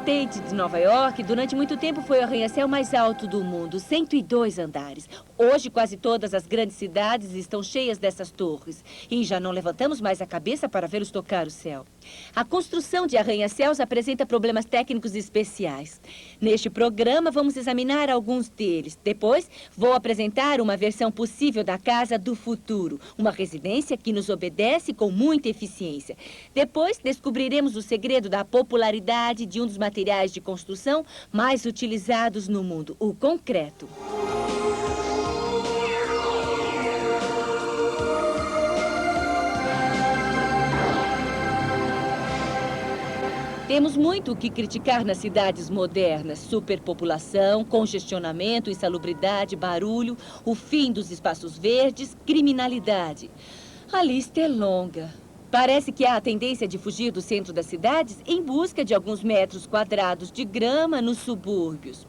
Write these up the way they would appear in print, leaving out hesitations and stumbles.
State de Nova York, durante muito tempo foi o arranha-céu mais alto do mundo, 102 andares. Hoje, quase todas as grandes cidades estão cheias dessas torres. E já não levantamos mais a cabeça para vê-los tocar o céu. A construção de arranha-céus apresenta problemas técnicos especiais. Neste programa, vamos examinar alguns deles. Depois, vou apresentar uma versão possível da casa do futuro. Uma residência que nos obedece com muita eficiência. Depois, descobriremos o segredo da popularidade de um dos materiais de construção mais utilizados no mundo, o concreto. Temos muito o que criticar nas cidades modernas. Superpopulação, congestionamento, insalubridade, barulho, o fim dos espaços verdes, criminalidade. A lista é longa. Parece que há a tendência de fugir do centro das cidades em busca de alguns metros quadrados de grama nos subúrbios.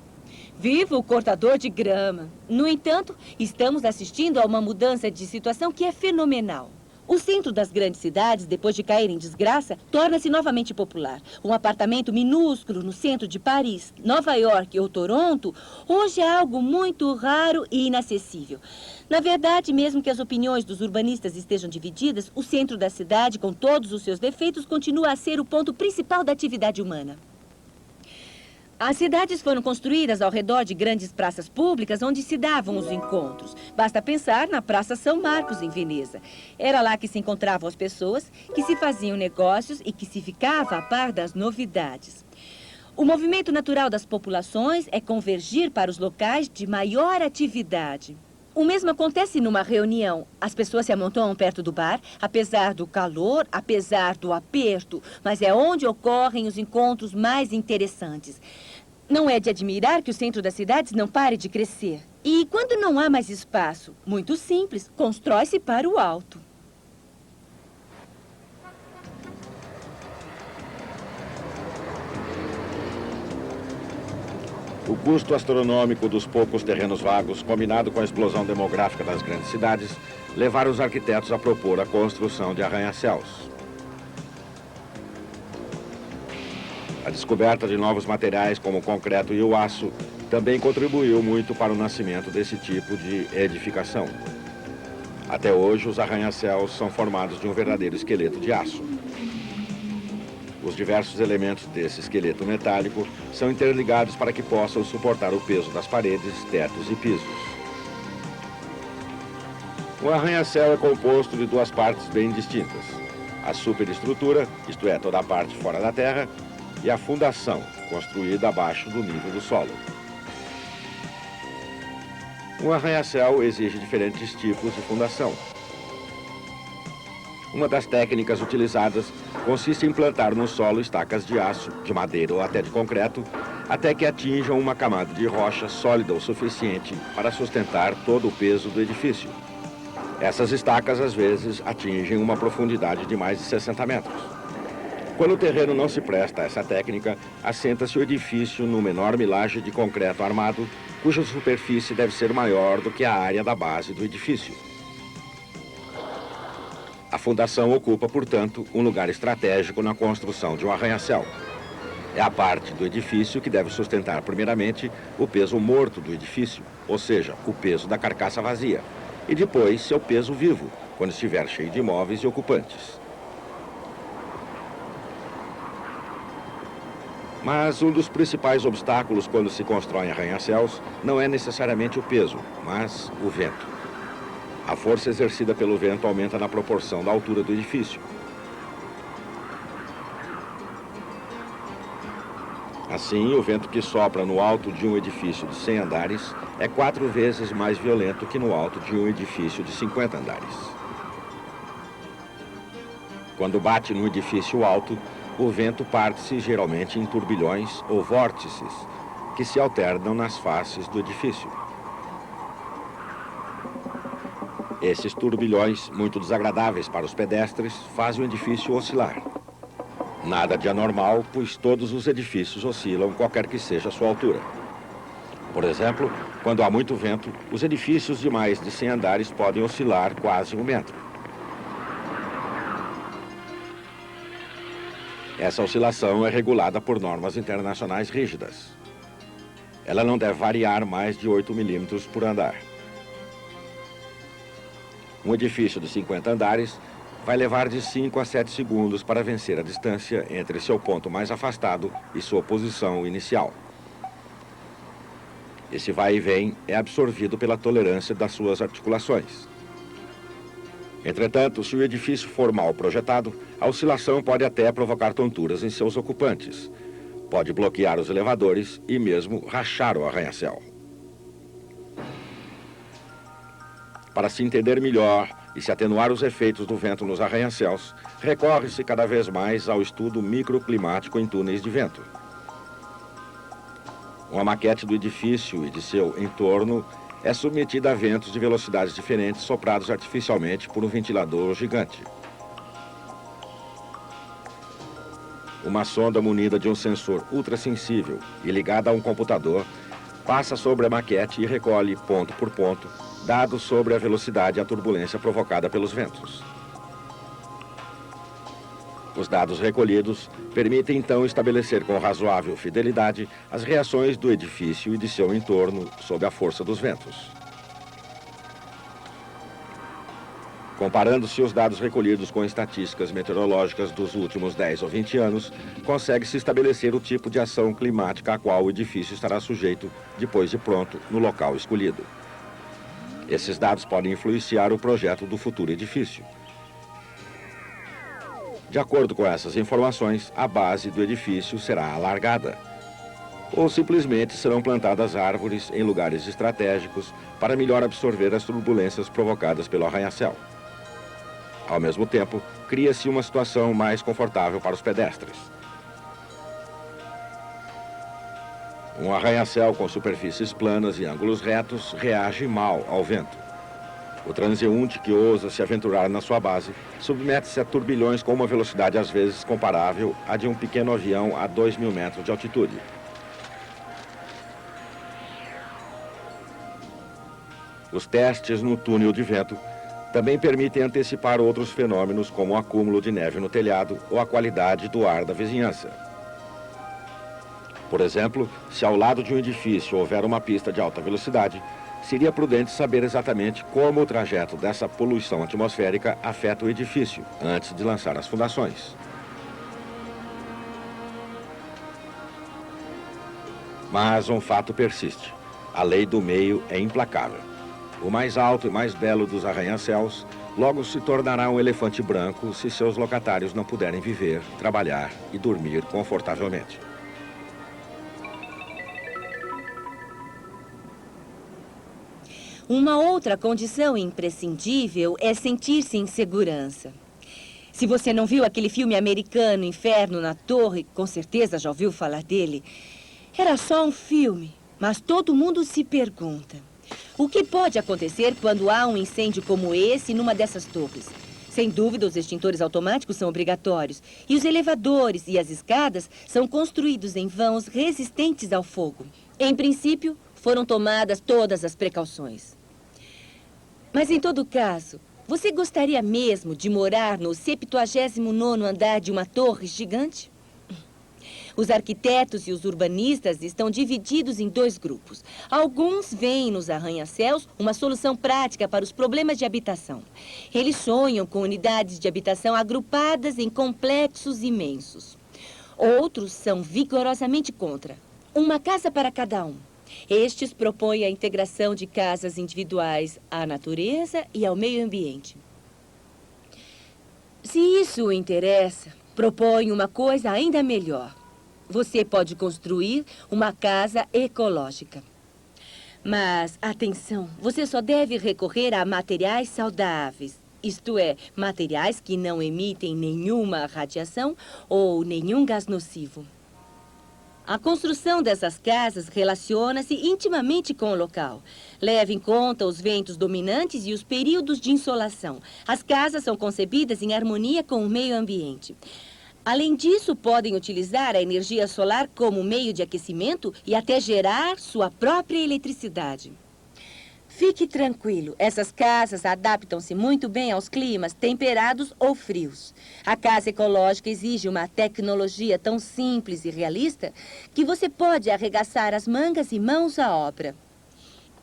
Viva o cortador de grama! No entanto, estamos assistindo a uma mudança de situação que é fenomenal. O centro das grandes cidades, depois de cair em desgraça, torna-se novamente popular. Um apartamento minúsculo no centro de Paris, Nova York ou Toronto, hoje é algo muito raro e inacessível. Na verdade, mesmo que as opiniões dos urbanistas estejam divididas, o centro da cidade, com todos os seus defeitos, continua a ser o ponto principal da atividade humana. As cidades foram construídas ao redor de grandes praças públicas onde se davam os encontros. Basta pensar na Praça São Marcos, em Veneza. Era lá que se encontravam as pessoas, que se faziam negócios e que se ficava a par das novidades. O movimento natural das populações é convergir para os locais de maior atividade. O mesmo acontece numa reunião. As pessoas se amontoam perto do bar, apesar do calor, apesar do aperto, mas é onde ocorrem os encontros mais interessantes. Não é de admirar que o centro das cidades não pare de crescer. E quando não há mais espaço? Muito simples, constrói-se para o alto. O custo astronômico dos poucos terrenos vagos, combinado com a explosão demográfica das grandes cidades, levaram os arquitetos a propor a construção de arranha-céus. A descoberta de novos materiais como o concreto e o aço também contribuiu muito para o nascimento desse tipo de edificação. Até hoje, os arranha-céus são formados de um verdadeiro esqueleto de aço. Os diversos elementos desse esqueleto metálico são interligados para que possam suportar o peso das paredes, tetos e pisos. O arranha-céu é composto de duas partes bem distintas: a superestrutura, isto é, toda a parte fora da terra, e a fundação, construída abaixo do nível do solo. Um arranha-céu exige diferentes tipos de fundação. Uma das técnicas utilizadas consiste em plantar no solo estacas de aço, de madeira ou até de concreto, até que atinjam uma camada de rocha sólida o suficiente para sustentar todo o peso do edifício. Essas estacas, às vezes, atingem uma profundidade de mais de 60 metros. Quando o terreno não se presta a essa técnica, assenta-se o edifício numa enorme laje de concreto armado, cuja superfície deve ser maior do que a área da base do edifício. A fundação ocupa, portanto, um lugar estratégico na construção de um arranha-céu. É a parte do edifício que deve sustentar, primeiramente, o peso morto do edifício, ou seja, o peso da carcaça vazia, e depois seu peso vivo, quando estiver cheio de móveis e ocupantes. Mas um dos principais obstáculos quando se constroem arranha-céus não é necessariamente o peso, mas o vento. A força exercida pelo vento aumenta na proporção da altura do edifício. Assim, o vento que sopra no alto de um edifício de 100 andares é 4 vezes mais violento que no alto de um edifício de 50 andares. Quando bate num edifício alto, o vento parte-se geralmente em turbilhões ou vórtices, que se alternam nas faces do edifício. Esses turbilhões, muito desagradáveis para os pedestres, fazem o edifício oscilar. Nada de anormal, pois todos os edifícios oscilam, qualquer que seja a sua altura. Por exemplo, quando há muito vento, os edifícios de mais de 100 andares podem oscilar quase 1 metro. Essa oscilação é regulada por normas internacionais rígidas. Ela não deve variar mais de 8 milímetros por andar. Um edifício de 50 andares vai levar de 5 a 7 segundos para vencer a distância entre seu ponto mais afastado e sua posição inicial. Esse vai e vem é absorvido pela tolerância das suas articulações. Entretanto, se o edifício for mal projetado, a oscilação pode até provocar tonturas em seus ocupantes. Pode bloquear os elevadores e mesmo rachar o arranha-céu. Para se entender melhor e se atenuar os efeitos do vento nos arranha-céus, recorre-se cada vez mais ao estudo microclimático em túneis de vento. Uma maquete do edifício e de seu entorno é submetida a ventos de velocidades diferentes soprados artificialmente por um ventilador gigante. Uma sonda munida de um sensor ultrassensível e ligada a um computador passa sobre a maquete e recolhe, ponto por ponto, dados sobre a velocidade e a turbulência provocada pelos ventos. Os dados recolhidos permitem então estabelecer com razoável fidelidade as reações do edifício e de seu entorno sob a força dos ventos. Comparando-se os dados recolhidos com estatísticas meteorológicas dos últimos 10 ou 20 anos, consegue-se estabelecer o tipo de ação climática a qual o edifício estará sujeito depois de pronto no local escolhido. Esses dados podem influenciar o projeto do futuro edifício. De acordo com essas informações, a base do edifício será alargada. Ou simplesmente serão plantadas árvores em lugares estratégicos para melhor absorver as turbulências provocadas pelo arranha-céu. Ao mesmo tempo, cria-se uma situação mais confortável para os pedestres. Um arranha-céu com superfícies planas e ângulos retos reage mal ao vento. O transeunte que ousa se aventurar na sua base submete-se a turbilhões com uma velocidade às vezes comparável à de um pequeno avião a 2.000 metros de altitude. Os testes no túnel de vento também permitem antecipar outros fenômenos como o acúmulo de neve no telhado ou a qualidade do ar da vizinhança. Por exemplo, se ao lado de um edifício houver uma pista de alta velocidade, seria prudente saber exatamente como o trajeto dessa poluição atmosférica afeta o edifício antes de lançar as fundações. Mas um fato persiste. A lei do meio é implacável. O mais alto e mais belo dos arranha-céus logo se tornará um elefante branco se seus locatários não puderem viver, trabalhar e dormir confortavelmente. Uma outra condição imprescindível é sentir-se em segurança. Se você não viu aquele filme americano Inferno na Torre, com certeza já ouviu falar dele. Era só um filme, mas todo mundo se pergunta: o que pode acontecer quando há um incêndio como esse numa dessas torres? Sem dúvida, os extintores automáticos são obrigatórios. E os elevadores e as escadas são construídos em vãos resistentes ao fogo. Em princípio, foram tomadas todas as precauções. Mas, em todo caso, você gostaria mesmo de morar no 79º andar de uma torre gigante? Os arquitetos e os urbanistas estão divididos em dois grupos. Alguns veem nos arranha-céus uma solução prática para os problemas de habitação. Eles sonham com unidades de habitação agrupadas em complexos imensos. Outros são vigorosamente contra. Uma casa para cada um. Estes propõem a integração de casas individuais à natureza e ao meio ambiente. Se isso o interessa, proponho uma coisa ainda melhor. Você pode construir uma casa ecológica. Mas, atenção, você só deve recorrer a materiais saudáveis. Isto é, materiais que não emitem nenhuma radiação ou nenhum gás nocivo. A construção dessas casas relaciona-se intimamente com o local. Leve em conta os ventos dominantes e os períodos de insolação. As casas são concebidas em harmonia com o meio ambiente. Além disso, podem utilizar a energia solar como meio de aquecimento e até gerar sua própria eletricidade. Fique tranquilo, essas casas adaptam-se muito bem aos climas temperados ou frios. A casa ecológica exige uma tecnologia tão simples e realista que você pode arregaçar as mangas e mãos à obra.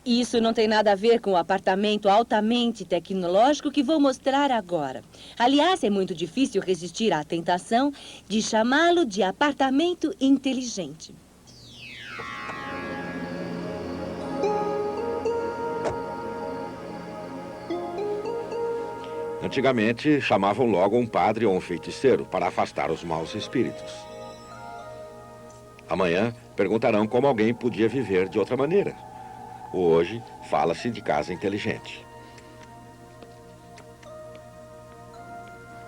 Isso não tem nada a ver com o apartamento altamente tecnológico que vou mostrar agora. Aliás, é muito difícil resistir à tentação de chamá-lo de apartamento inteligente. Antigamente, chamavam logo um padre ou um feiticeiro para afastar os maus espíritos. Amanhã, perguntarão como alguém podia viver de outra maneira. Hoje, fala-se de casa inteligente.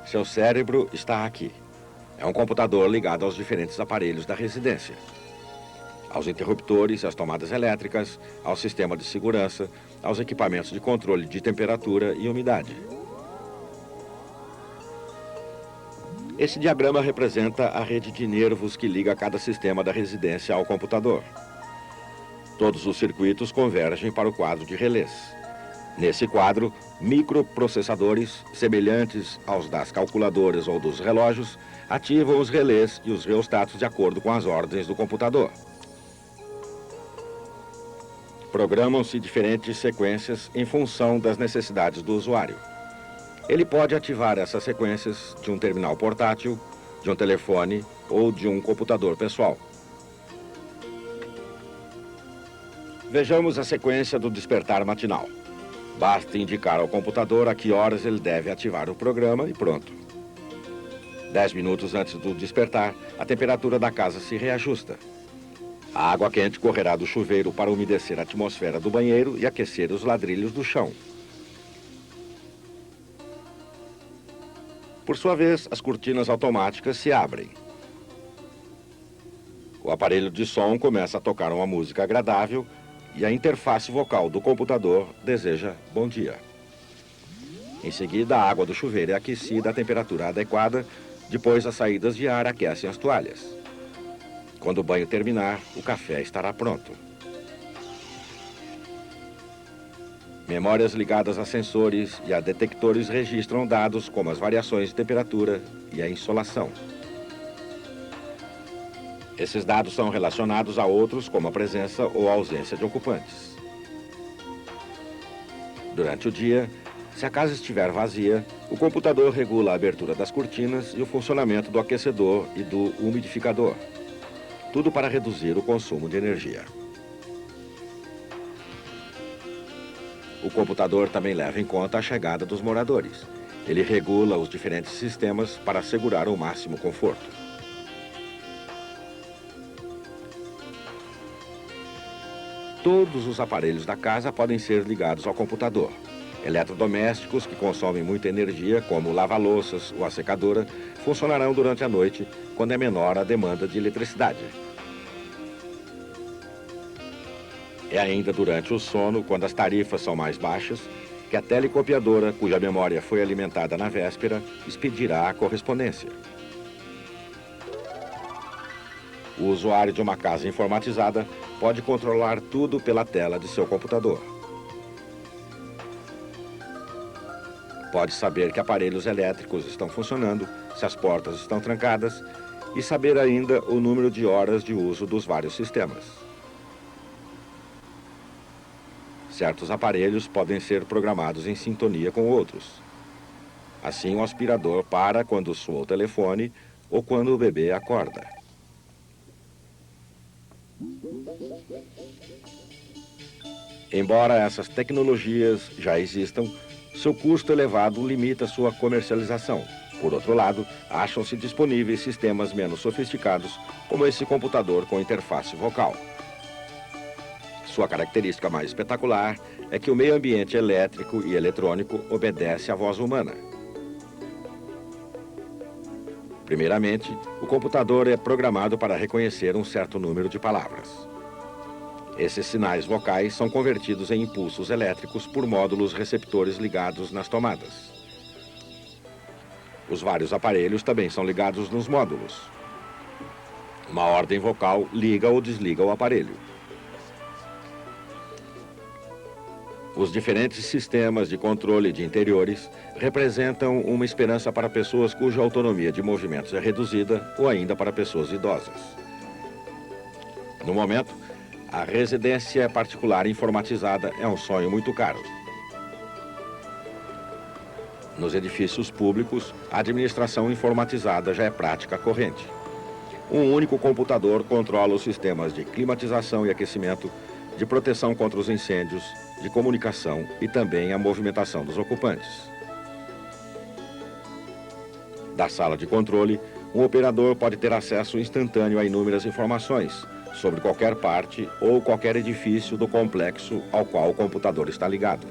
Seu cérebro está aqui. É um computador ligado aos diferentes aparelhos da residência. Aos interruptores, às tomadas elétricas, ao sistema de segurança, aos equipamentos de controle de temperatura e umidade. Esse diagrama representa a rede de nervos que liga cada sistema da residência ao computador. Todos os circuitos convergem para o quadro de relés. Nesse quadro, microprocessadores, semelhantes aos das calculadoras ou dos relógios, ativam os relés e os reostatos de acordo com as ordens do computador. Programam-se diferentes sequências em função das necessidades do usuário. Ele pode ativar essas sequências de um terminal portátil, de um telefone ou de um computador pessoal. Vejamos a sequência do despertar matinal. Basta indicar ao computador a que horas ele deve ativar o programa e pronto. 10 minutos antes do despertar, a temperatura da casa se reajusta. A água quente correrá do chuveiro para umedecer a atmosfera do banheiro e aquecer os ladrilhos do chão. Por sua vez, as cortinas automáticas se abrem. O aparelho de som começa a tocar uma música agradável e a interface vocal do computador deseja bom dia. Em seguida, a água do chuveiro é aquecida à temperatura adequada, depois as saídas de ar aquecem as toalhas. Quando o banho terminar, o café estará pronto. Memórias ligadas a sensores e a detectores registram dados como as variações de temperatura e a insolação. Esses dados são relacionados a outros, como a presença ou a ausência de ocupantes. Durante o dia, se a casa estiver vazia, o computador regula a abertura das cortinas e o funcionamento do aquecedor e do umidificador. Tudo para reduzir o consumo de energia. O computador também leva em conta a chegada dos moradores. Ele regula os diferentes sistemas para assegurar o máximo conforto. Todos os aparelhos da casa podem ser ligados ao computador. Eletrodomésticos que consomem muita energia, como lava-louças ou a secadora, funcionarão durante a noite, quando é menor a demanda de eletricidade. É ainda durante o sono, quando as tarifas são mais baixas, que a telecopiadora, cuja memória foi alimentada na véspera, expedirá a correspondência. O usuário de uma casa informatizada pode controlar tudo pela tela de seu computador. Pode saber que aparelhos elétricos estão funcionando, se as portas estão trancadas e saber ainda o número de horas de uso dos vários sistemas. Certos aparelhos podem ser programados em sintonia com outros. Assim, o aspirador para quando soa o telefone ou quando o bebê acorda. Embora essas tecnologias já existam, seu custo elevado limita sua comercialização. Por outro lado, acham-se disponíveis sistemas menos sofisticados, como esse computador com interface vocal. Sua característica mais espetacular é que o meio ambiente elétrico e eletrônico obedece à voz humana. Primeiramente, o computador é programado para reconhecer um certo número de palavras. Esses sinais vocais são convertidos em impulsos elétricos por módulos receptores ligados nas tomadas. Os vários aparelhos também são ligados nos módulos. Uma ordem vocal liga ou desliga o aparelho. Os diferentes sistemas de controle de interiores representam uma esperança para pessoas cuja autonomia de movimentos é reduzida ou ainda para pessoas idosas. No momento, a residência particular informatizada é um sonho muito caro. Nos edifícios públicos, a administração informatizada já é prática corrente. Um único computador controla os sistemas de climatização e aquecimento, de proteção contra os incêndios, de comunicação e também a movimentação dos ocupantes. Da sala de controle, um operador pode ter acesso instantâneo a inúmeras informações sobre qualquer parte ou qualquer edifício do complexo ao qual o computador está ligado.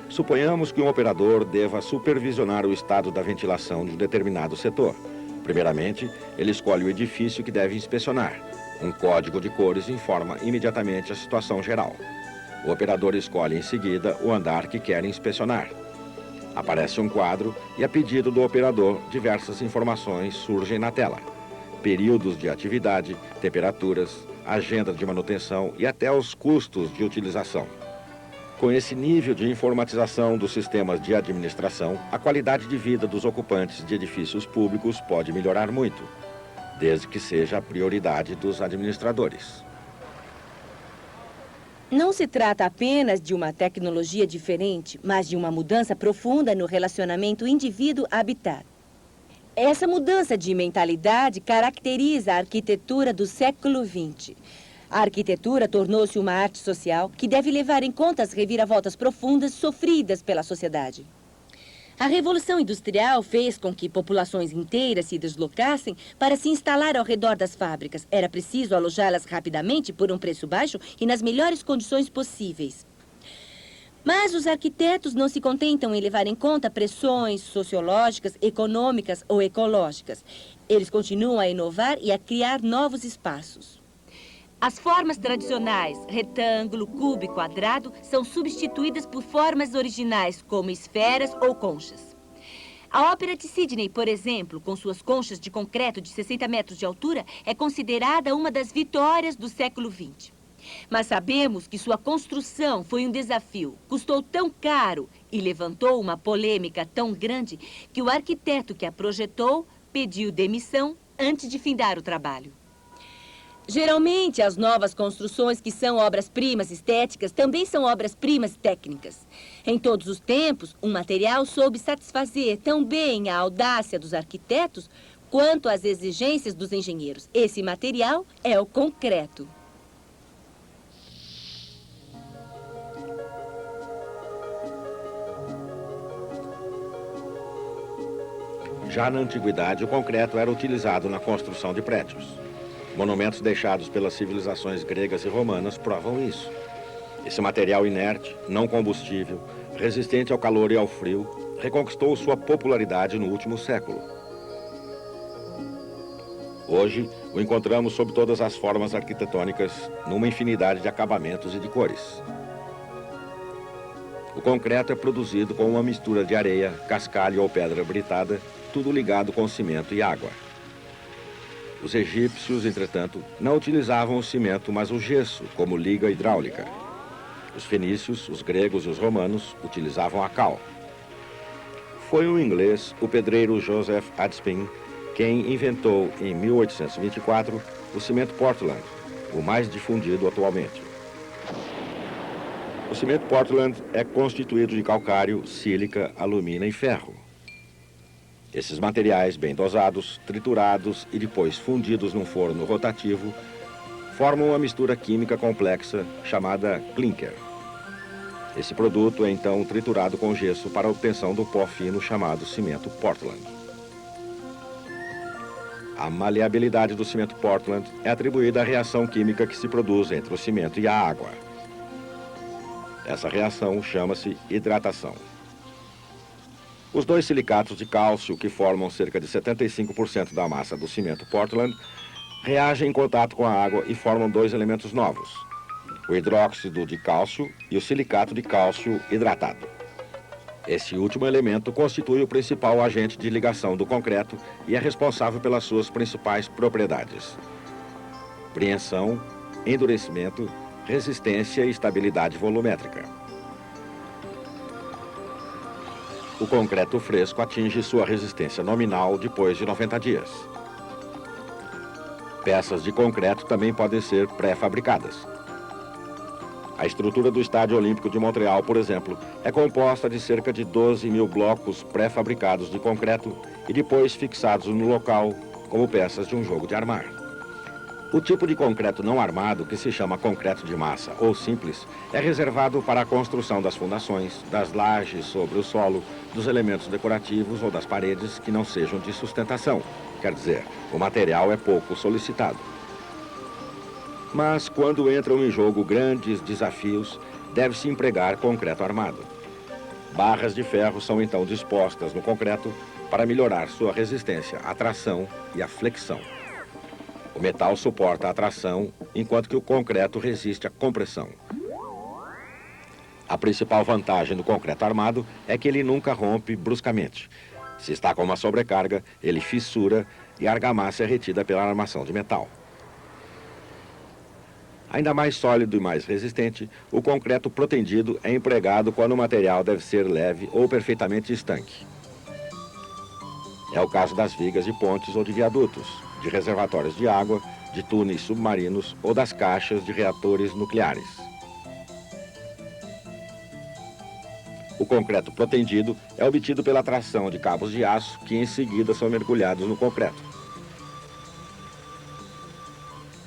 Suponhamos que um operador deva supervisionar o estado da ventilação de um determinado setor. Primeiramente, ele escolhe o edifício que deve inspecionar. Um código de cores informa imediatamente a situação geral. O operador escolhe em seguida o andar que quer inspecionar. Aparece um quadro e, a pedido do operador, diversas informações surgem na tela. Períodos de atividade, temperaturas, agenda de manutenção e até os custos de utilização. Com esse nível de informatização dos sistemas de administração, a qualidade de vida dos ocupantes de edifícios públicos pode melhorar muito, desde que seja a prioridade dos administradores. Não se trata apenas de uma tecnologia diferente, mas de uma mudança profunda no relacionamento indivíduo-habitat. Essa mudança de mentalidade caracteriza a arquitetura do século XX. A arquitetura tornou-se uma arte social que deve levar em conta as reviravoltas profundas sofridas pela sociedade. A Revolução Industrial fez com que populações inteiras se deslocassem para se instalar ao redor das fábricas. Era preciso alojá-las rapidamente por um preço baixo e nas melhores condições possíveis. Mas os arquitetos não se contentam em levar em conta pressões sociológicas, econômicas ou ecológicas. Eles continuam a inovar e a criar novos espaços. As formas tradicionais, retângulo, cubo e quadrado, são substituídas por formas originais, como esferas ou conchas. A Ópera de Sydney, por exemplo, com suas conchas de concreto de 60 metros de altura, é considerada uma das vitórias do século XX. Mas sabemos que sua construção foi um desafio, custou tão caro e levantou uma polêmica tão grande que o arquiteto que a projetou pediu demissão antes de findar o trabalho. Geralmente, as novas construções que são obras-primas estéticas também são obras-primas técnicas. Em todos os tempos, um material soube satisfazer tão bem a audácia dos arquitetos quanto as exigências dos engenheiros. Esse material é o concreto. Já na antiguidade, o concreto era utilizado na construção de prédios. Monumentos deixados pelas civilizações gregas e romanas provam isso. Esse material inerte, não combustível, resistente ao calor e ao frio, reconquistou sua popularidade no último século. Hoje, o encontramos sob todas as formas arquitetônicas, numa infinidade de acabamentos e de cores. O concreto é produzido com uma mistura de areia, cascalho ou pedra britada, tudo ligado com cimento e água. Os egípcios, entretanto, não utilizavam o cimento, mas o gesso, como liga hidráulica. Os fenícios, os gregos e os romanos utilizavam a cal. Foi o inglês, o pedreiro Joseph Addison, quem inventou, em 1824, o cimento Portland, o mais difundido atualmente. O cimento Portland é constituído de calcário, sílica, alumina e ferro. Esses materiais bem dosados, triturados e depois fundidos num forno rotativo, formam uma mistura química complexa chamada clinker. Esse produto é então triturado com gesso para a obtenção do pó fino chamado cimento Portland. A maleabilidade do cimento Portland é atribuída à reação química que se produz entre o cimento e a água. Essa reação chama-se hidratação. Os dois silicatos de cálcio, que formam cerca de 75% da massa do cimento Portland, reagem em contato com a água e formam dois elementos novos, o hidróxido de cálcio e o silicato de cálcio hidratado. Esse último elemento constitui o principal agente de ligação do concreto e é responsável pelas suas principais propriedades: preensão, endurecimento, resistência e estabilidade volumétrica. O concreto fresco atinge sua resistência nominal depois de 90 dias. Peças de concreto também podem ser pré-fabricadas. A estrutura do Estádio Olímpico de Montreal, por exemplo, é composta de cerca de 12 mil blocos pré-fabricados de concreto e depois fixados no local como peças de um jogo de armar. O tipo de concreto não armado, que se chama concreto de massa ou simples, é reservado para a construção das fundações, das lajes sobre o solo, dos elementos decorativos ou das paredes que não sejam de sustentação. Quer dizer, o material é pouco solicitado. Mas quando entram em jogo grandes desafios, deve-se empregar concreto armado. Barras de ferro são então dispostas no concreto para melhorar sua resistência à tração e à flexão. O metal suporta a tração, enquanto que o concreto resiste à compressão. A principal vantagem do concreto armado é que ele nunca rompe bruscamente. Se está com uma sobrecarga, ele fissura e a argamassa é retida pela armação de metal. Ainda mais sólido e mais resistente, o concreto protendido é empregado quando o material deve ser leve ou perfeitamente estanque. É o caso das vigas de pontes ou de viadutos, de reservatórios de água, de túneis submarinos ou das caixas de reatores nucleares. O concreto protendido é obtido pela tração de cabos de aço que em seguida são mergulhados no concreto.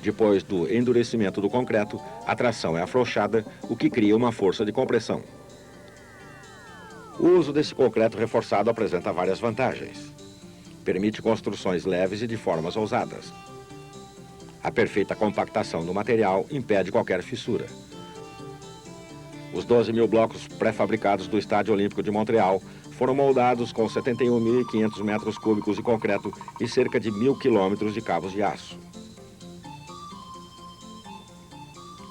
Depois do endurecimento do concreto, a tração é afrouxada, o que cria uma força de compressão. O uso desse concreto reforçado apresenta várias vantagens. Permite construções leves e de formas ousadas. A perfeita compactação do material impede qualquer fissura. Os 12 mil blocos pré-fabricados do Estádio Olímpico de Montreal foram moldados com 71.500 metros cúbicos de concreto e cerca de 1.000 quilômetros de cabos de aço.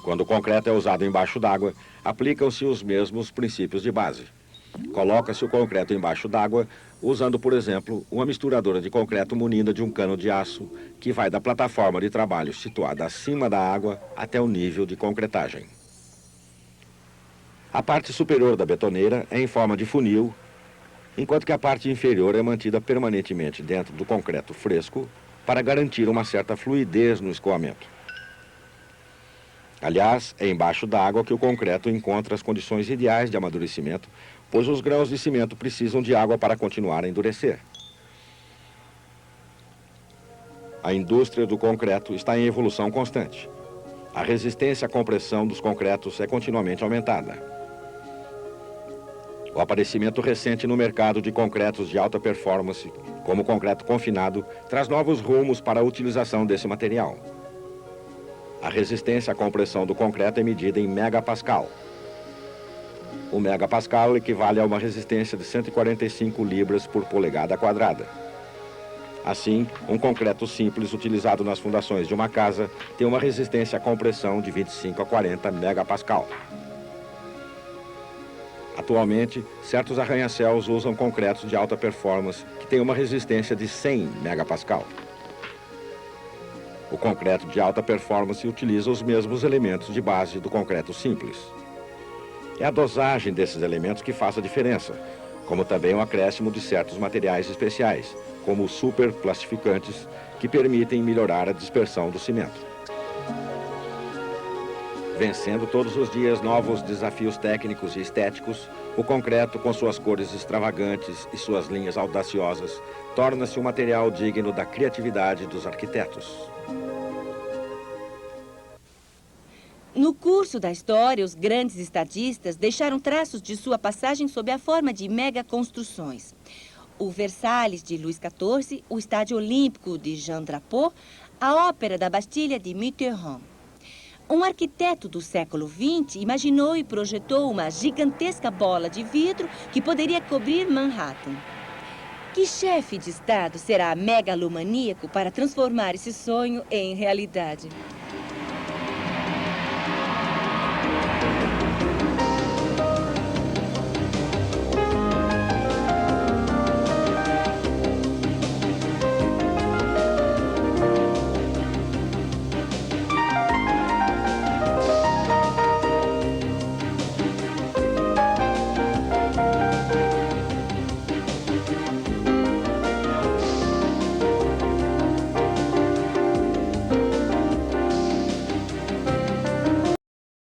Quando o concreto é usado embaixo d'água, aplicam-se os mesmos princípios de base. Coloca-se o concreto embaixo d'água, usando, por exemplo, uma misturadora de concreto munida de um cano de aço que vai da plataforma de trabalho situada acima da água até o nível de concretagem. A parte superior da betoneira é em forma de funil, enquanto que a parte inferior é mantida permanentemente dentro do concreto fresco para garantir uma certa fluidez no escoamento. Aliás, é embaixo d'água que o concreto encontra as condições ideais de amadurecimento, pois os grãos de cimento precisam de água para continuar a endurecer. A indústria do concreto está em evolução constante. A resistência à compressão dos concretos é continuamente aumentada. O aparecimento recente no mercado de concretos de alta performance, como o concreto confinado, traz novos rumos para a utilização desse material. A resistência à compressão do concreto é medida em megapascal. O megapascal equivale a uma resistência de 145 libras por polegada quadrada. Assim, um concreto simples utilizado nas fundações de uma casa tem uma resistência à compressão de 25 a 40 megapascal. Atualmente, certos arranha-céus usam concretos de alta performance que têm uma resistência de 100 megapascal. O concreto de alta performance utiliza os mesmos elementos de base do concreto simples. É a dosagem desses elementos que faz a diferença, como também o acréscimo de certos materiais especiais, como os superplastificantes, que permitem melhorar a dispersão do cimento. Vencendo todos os dias novos desafios técnicos e estéticos, o concreto, com suas cores extravagantes e suas linhas audaciosas, torna-se um material digno da criatividade dos arquitetos. No curso da história, os grandes estadistas deixaram traços de sua passagem sob a forma de megaconstruções. O Versalhes de Luís XIV, o Estádio Olímpico de Jean Drapeau, a Ópera da Bastilha de Mitterrand. Um arquiteto do século XX imaginou e projetou uma gigantesca bola de vidro que poderia cobrir Manhattan. Que chefe de Estado será megalomaníaco para transformar esse sonho em realidade?